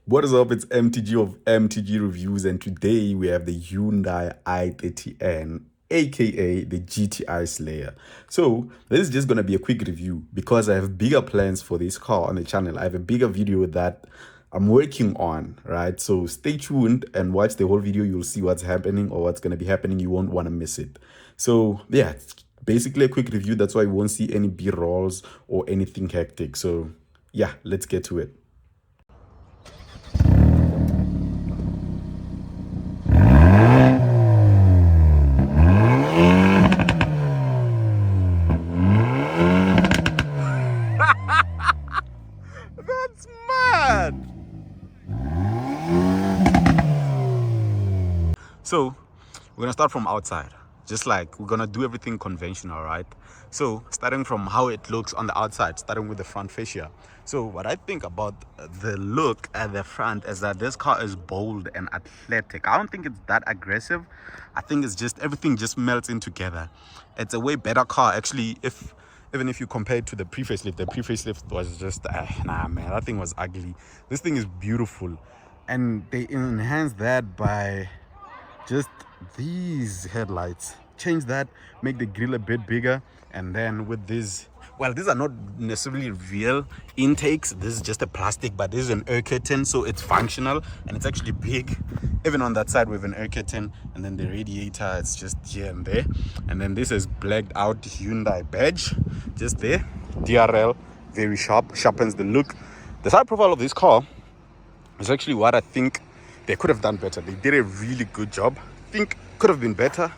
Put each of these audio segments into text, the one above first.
What is up? It's MTG of MTG Reviews, and today we have the Hyundai I30N, aka the GTI Slayer. So, this is just going to be a quick review because I have bigger plans for this car on the channel. I have a bigger video that I'm working on, right? So, stay tuned and watch the whole video. You'll see what's happening or what's going to be happening. You won't want to miss it. So, yeah, it's basically a quick review. That's why you won't see any B-rolls or anything hectic. So, yeah, let's get to it. That's mad. So we're gonna start from outside, just like we're gonna do everything conventional, right? So starting from how it looks on the outside, starting with the front fascia. So what I think about the look at the front is that this car is bold and athletic. I don't think it's that aggressive. I think it's just everything just melts in together. It's a way better car actually. Even if you compare it to the pre-facelift, the pre-facelift was just nah man, that thing was ugly. This thing is beautiful, and they enhance that by just these headlights. Change that, make the grill a bit bigger, and then with these, well, these are not necessarily real intakes. This is just a plastic, but this is an air curtain, so it's functional and it's actually big. Even on that side we have an air curtain, and then the radiator, it's just here and there. And then this is blacked out Hyundai badge just there. DRL, very sharp, sharpens the look. The side profile of this car is actually what I think they could have done better. They did a really good job. I think could have been better.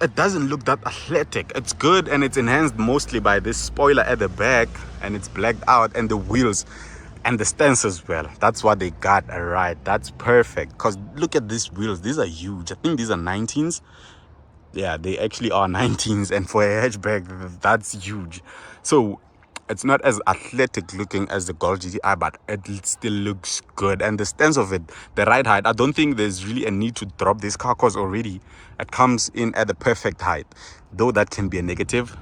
It doesn't look that athletic. It's good, and it's enhanced mostly by this spoiler at the back, and it's blacked out, and the wheels and the stance as well. That's what they got right. That's perfect, because look at these wheels. These are huge. I think these are 19s. Yeah, they actually are 19s, and for a hatchback, that's huge. So it's not as athletic looking as the Golf GTI, but it still looks good. And the stance of it, the ride height, I don't think there's really a need to drop this car, because already it comes in at the perfect height, though that can be a negative.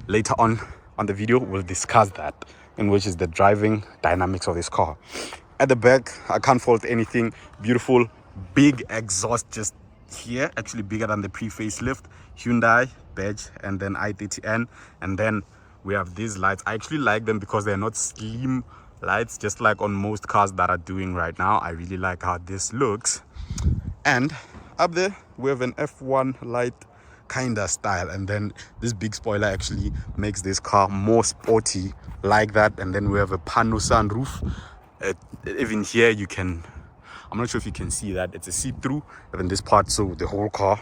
Later on the video we'll discuss that, in which is the driving dynamics of this car. At the back, I can't fault anything. Beautiful big exhaust just here, actually bigger than the pre-facelift Hyundai badge, and then I30N. And then we have these lights. I actually like them because they're not slim lights, just like on most cars that are doing right now. I really like how this looks. And up there we have an F1 light kinda style, and then this big spoiler actually makes this car more sporty like that. And then we have a pano sunroof. Even here you can, I'm not sure if you can see that, it's a see-through even this part, so the whole car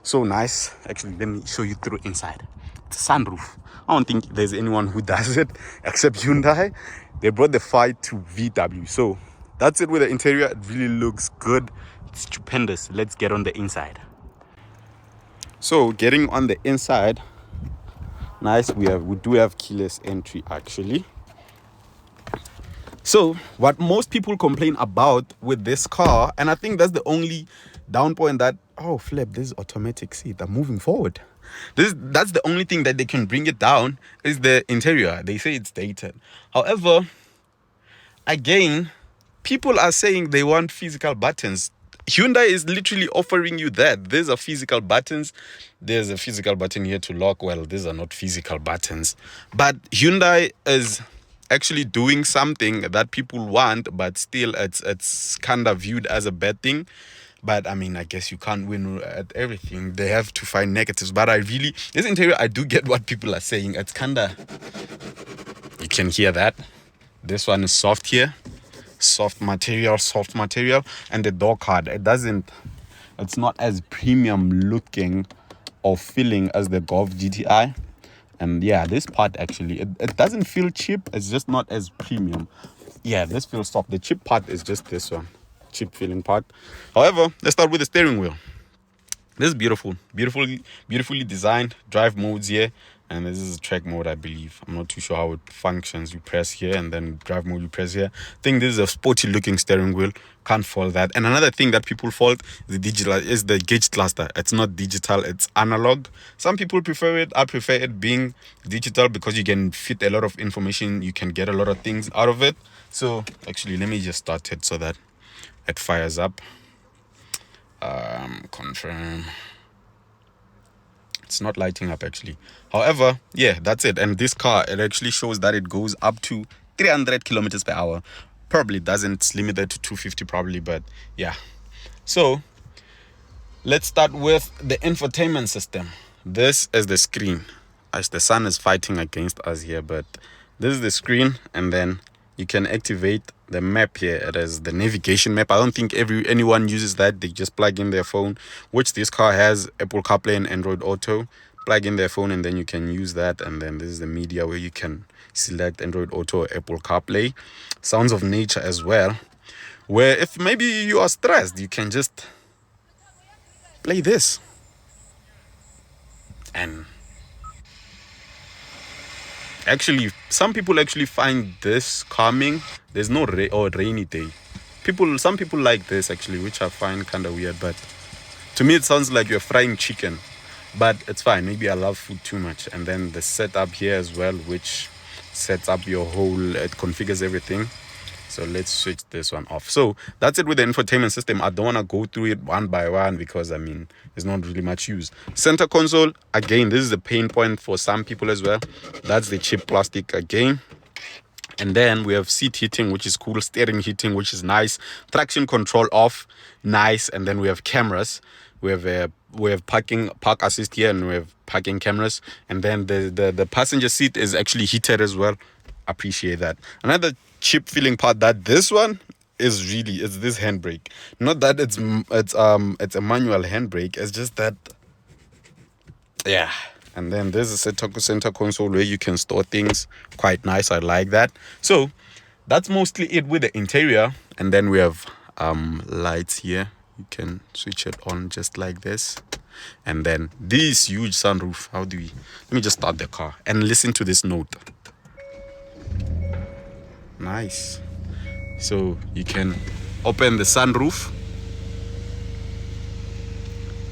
so nice. Actually, let me show you through inside. It's a sunroof. I don't think there's anyone who does it except Hyundai. They brought the fight to VW. So that's it with the interior. It really looks good. It's stupendous. Let's get on the inside. So getting on the inside, nice. We do have keyless entry actually. So what most people complain about with this car, and I think that's the only down point, that, oh flip, this is automatic seat, I'm moving forward. That's the only thing that they can bring it down, is the interior. They say it's dated. However, again, people are saying they want physical buttons. Hyundai is literally offering you that. These are physical buttons. There's a physical button here to lock. Well, these are not physical buttons, but Hyundai is actually doing something that people want, but still it's kind of viewed as a bad thing. But I mean, I guess you can't win at everything. They have to find negatives. But this interior, I do get what people are saying. It's kind of, you can hear that. This one is soft here. Soft material. And the door card, it's not as premium looking or feeling as the Golf GTI. And yeah, this part actually, it doesn't feel cheap. It's just not as premium. Yeah, this feels soft. The cheap part is just this one, cheap feeling part. However, let's start with the steering wheel. This is beautifully designed. Drive modes here. And this is track mode, I believe. I'm not too sure how it functions. You press here, and then drive mode, you press here. I think this is a sporty looking steering wheel. Can't fault that. And another thing that people fault is the gauge cluster. It's not digital, it's analog. Some people prefer it. I prefer it being digital because you can fit a lot of information. You can get a lot of things out of it. So actually, let me just start it so that it fires up. Confirm. It's not lighting up actually. However, yeah, that's it. And this car, it actually shows that it goes up to 300 kilometers per hour. Probably doesn't limit it to 250 probably, but yeah. So let's start with the infotainment system. This is the screen. As the sun is fighting against us here, but this is the screen, and then you can activate the map here. It is the navigation map. I don't think anyone uses that. They just plug in their phone, which this car has Apple CarPlay and Android Auto. Plug in their phone and then you can use that. And then this is the media where you can select Android Auto or Apple CarPlay. Sounds of nature as well, where if maybe you are stressed, you can just play this. And actually, some people actually find this calming. There's no rainy day. Some people like this actually, which I find kind of weird. But to me, it sounds like you're frying chicken. But it's fine. Maybe I love food too much. And then the setup here as well, which sets up your whole. It configures everything. So let's switch this one off. So that's it with the infotainment system. I don't want to go through it one by one because, I mean, there's not really much use. Center console, again, this is a pain point for some people as well. That's the cheap plastic again. And then we have seat heating, which is cool. Steering heating, which is nice. Traction control off, nice. And then we have cameras. We have park assist here, and we have parking cameras. And then the passenger seat is actually heated as well. Appreciate that. Another cheap feeling part, that this one is this handbrake. Not that it's a manual handbrake. It's just that, yeah. And then there's a center console where you can store things. Quite nice. I like that. So that's mostly it with the interior. And then we have lights here. You can switch it on just like this. And then this huge sunroof. Let me just start the car and listen to this note. Nice. So you can open the sunroof,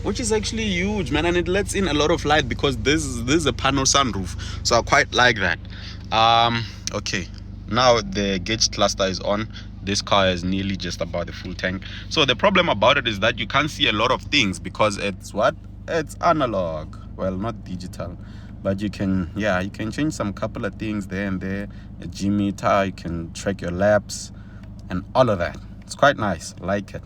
which is actually huge, man, and it lets in a lot of light because this is a panel sunroof. So I quite like that. Okay, now the gauge cluster is on. This car is nearly just about the full tank. So the problem about it is that you can't see a lot of things because it's analog. Well, not digital. But you can change some couple of things there and there. A G meter, you can track your laps and all of that. It's quite nice. I like it.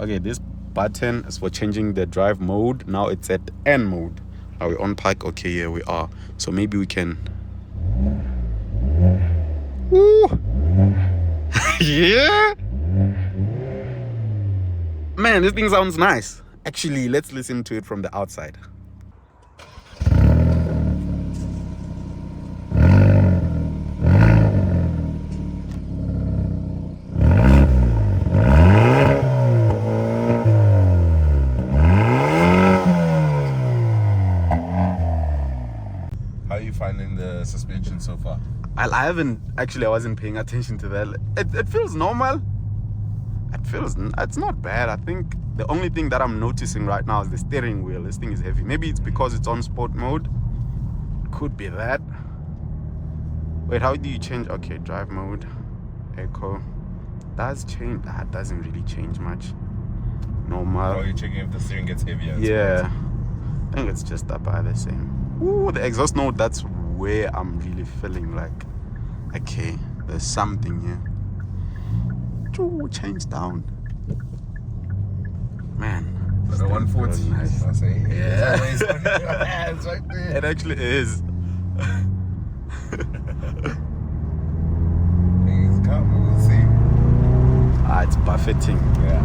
Okay, this button is for changing the drive mode. Now it's at N mode. Are we on park? Okay, here we are. So maybe we can. Woo! Yeah. Man, this thing sounds nice. Actually, let's listen to it from the outside. Finding the suspension so far? I wasn't paying attention to that. It feels normal. It's not bad. I think the only thing that I'm noticing right now is the steering wheel. This thing is heavy. Maybe it's because it's on sport mode. Could be that. Wait, how do you change? Okay, drive mode, eco. Does change? That doesn't really change much. Normal. Oh, you're checking if the steering gets heavier. Yeah, I think it's just about the same. Ooh, the exhaust note, that's where I'm really feeling like, okay, there's something here. Ooh, change down. Man. The 140. Nice. I say, yeah. It's right there. It actually is. Things come, we'll see. It's buffeting. Yeah.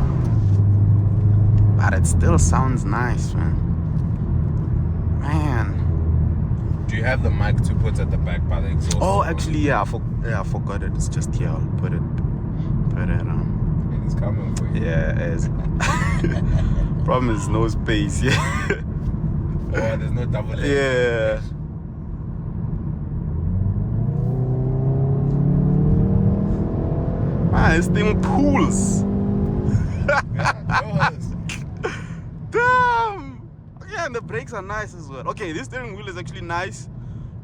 But it still sounds nice, man. Man. Do you have the mic to put at the back by the exhaust? Oh, actually, yeah, I forgot it. It's just here. I'll put it on. It's coming for you. Yeah, it is. Problem is no space. Yeah. Oh, there's no double A. Yeah. Man, this thing pulls. Damn. Yeah, and the brakes are nice as well. Okay, this steering wheel is actually nice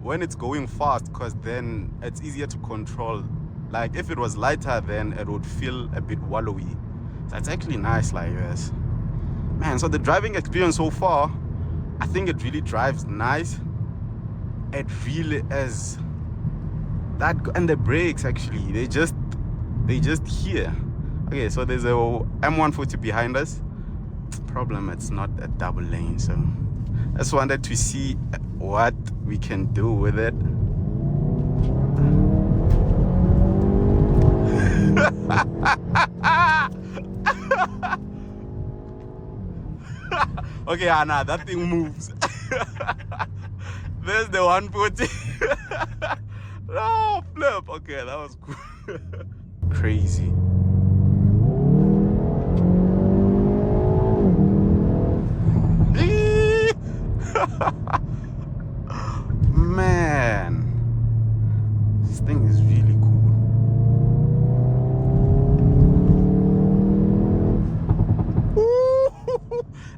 when it's going fast, because then it's easier to control. Like if it was lighter, then it would feel a bit wallowy. So it's actually nice like this. Man, so the driving experience so far, I think it really drives nice. It really is. And the brakes actually, they just here. Okay, so there's a M140 behind us. Problem, it's not a double lane, so I just wanted to see what we can do with it. Okay, Anna, that thing moves. There's the 140. Oh, flip. Okay, that was cool. Crazy. Man, this thing is really cool.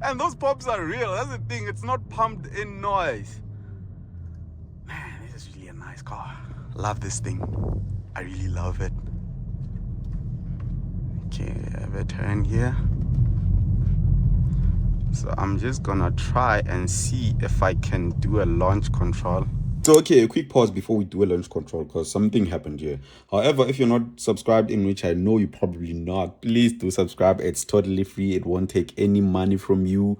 And those pops are real. That's the thing. It's not pumped in noise. Man, this is really a nice car. Love this thing. I really love it. Okay, I have a turn here. So I'm just gonna try and see if I can do a launch control. So okay, a quick pause before we do a launch control, because something happened here. However, if you're not subscribed, in which I know you're probably not, please do subscribe. It's totally free. It won't take any money from you.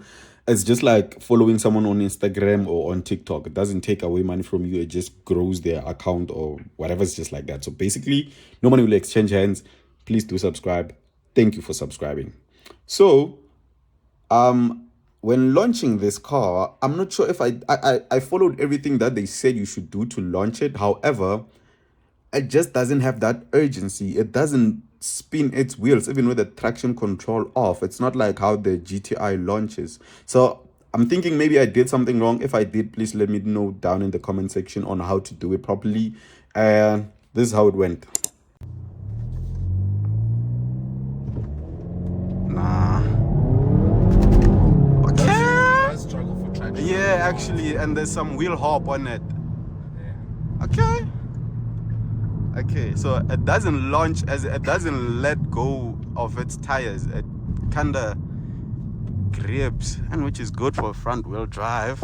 It's just like following someone on Instagram or on TikTok. It doesn't take away money from you. It just grows their account or whatever. It's just like that. So basically, no money will exchange hands. Please do subscribe. Thank you for subscribing. So when launching this car, I'm not sure if I followed everything that they said you should do to launch it. However, it just doesn't have that urgency. It doesn't spin its wheels even with the traction control off. It's not like how the GTI launches. So I'm thinking maybe I did something wrong. If I did, please let me know down in the comment section on how to do it properly. And this is how it went. Yeah, actually, and there's some wheel hop on it. Yeah. Okay, so it doesn't launch, as it doesn't let go of its tires. It kind of grips, and which is good for front wheel drive.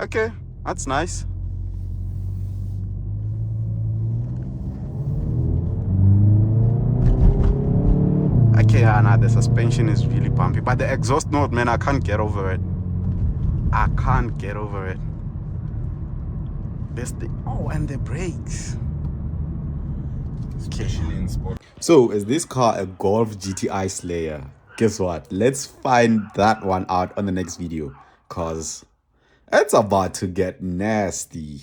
Okay, that's nice. Okay, Anna, the suspension is really bumpy, but the exhaust note, man, I can't get over it. I can't get over it. And the brakes. Especially in sport. So is this car a Golf GTI slayer? Guess what? Let's find that one out on the next video, cause it's about to get nasty.